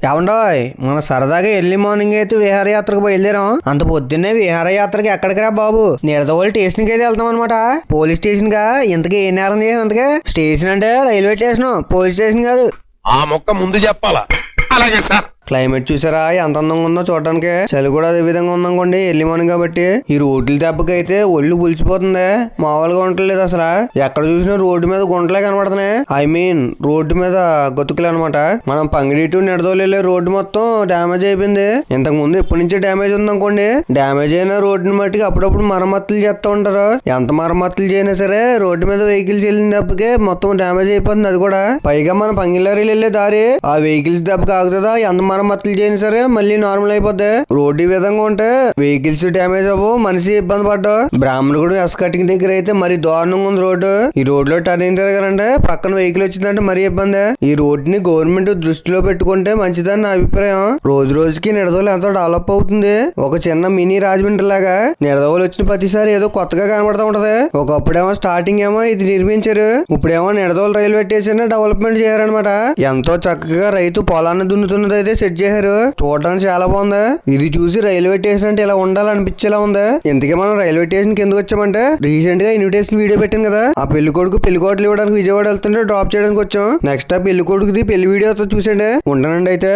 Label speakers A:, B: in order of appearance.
A: ఏమండోయ్ మన సరదాగా ఎర్లీ మార్నింగ్ అయితే విహారయాత్రకు బయలుదేరాం. అంత పొద్దున్నే విహారయాత్రకి ఎక్కడికి రా బాబు, నిడదవోలు స్టేషన్కి అయితే వెళ్తాం అనమాట. పోలీస్ స్టేషన్ గా ఇంతకీ ఏ నేరం చేసాం? ఇంతకే స్టేషన్ అంటే రైల్వే స్టేషన్, పోలీస్ స్టేషన్ కాదు.
B: ఆ మొక్క ముందు చెప్పాలా? అలాగే సార్.
A: క్లైమేట్ చూసారా ఎంత అందంగా ఉందో చూడడానికి. చలి కూడా అదే విధంగా ఉందనుకోండి ఎర్లీ మార్నింగ్ కాబట్టి. ఈ రోడ్ల దెబ్బకి అయితే ఒళ్ళు పులిసిపోతుంది, మామూలుగా ఉండలేదు అసలు. ఎక్కడ చూసినా రోడ్డు మీద గుంటలే కనబడుతున్నాయి. ఐ మీన్ రోడ్డు మీద గతుకులు అనమాట. మనం పంగిడి టు నిడదవోలు వెళ్ళే రోడ్డు మొత్తం డ్యామేజ్ అయిపోయింది. ఇంతకు ముందు ఎప్పటి నుంచే డ్యామేజ్ ఉందనుకోండి. డ్యామేజ్ అయిన రోడ్డుని మట్టికి అప్పుడప్పుడు మరమ్మతులు చేస్తూ ఉంటారు. ఎంత మరమ్మతులు చేయనా సరే రోడ్డు మీద వెహికల్స్ వెళ్ళిన దెబ్బకి మొత్తం డ్యామేజ్ అయిపోతుంది. అది కూడా పైగా మన పంగిళ్ళారీలు వెళ్ళే దారి ఆ వెహికల్స్ దెబ్బకి ఆగుతుందా? ఎంత మరమ్మతులు చేయని సరే మళ్ళీ నార్మల్ అయిపోద్ది. రోడ్డు ఈ విధంగా ఉంటే వెహికల్స్ డ్యామేజ్ అవ్వవు, మనిషి ఇబ్బంది పడ్డా. బ్రాహ్మణుడు ఎస్ కటింగ్ దగ్గర అయితే మరి దారుణంగా ఉంది రోడ్డు. ఈ రోడ్ లో టర్నింగ్ తిరగాలంటే పక్కన వెహికల్ వచ్చిందంటే మరీ ఇబ్బంది. ఈ రోడ్డుని గవర్నమెంట్ దృష్టిలో పెట్టుకుంటే మంచిదని నా అభిప్రాయం. రోజు రోజుకి నిడదవోలు ఎంతో డెవలప్ అవుతుంది. ఒక చిన్న మినీ రాజమండ్రి లాగా నిడదవోలు వచ్చిన ప్రతిసారి ఏదో కొత్తగా కనబడతా ఉంటది. ఒకప్పుడేమో స్టార్టింగ్ ఏమో ఇది నిర్మించారు, ఇప్పుడేమో నిడదవోలు రైల్వే స్టేషన్ డెవలప్మెంట్ చేయారనమాట. ఎంతో చక్కగా రైతు పొలాన్ని దున్నుతున్నది అయితే సెట్ చేశారు. చూడడానికి చాలా బాగుంది. ఇది చూసి రైల్వే స్టేషన్ అంటే ఇలా ఉండాలనిపించేలా ఉంది. ఇంతకీ మనం రైల్వే స్టేషన్ కి ఎందుకు వచ్చామంటే రీసెంట్ గా ఇన్విటేషన్ వీడియో పెట్టాను కదా, ఆ పెళ్లి కొడుకు పెళ్లి కోటలు ఇవ్వడానికి విజయవాడ వెళ్తుంటే డ్రాప్ చేయడానికి వచ్చాం. నెక్స్ట్ ఆ పెళ్లి కొడుకుది పెళ్లి వీడియోతో చూసండి. ఉంటానండి అయితే.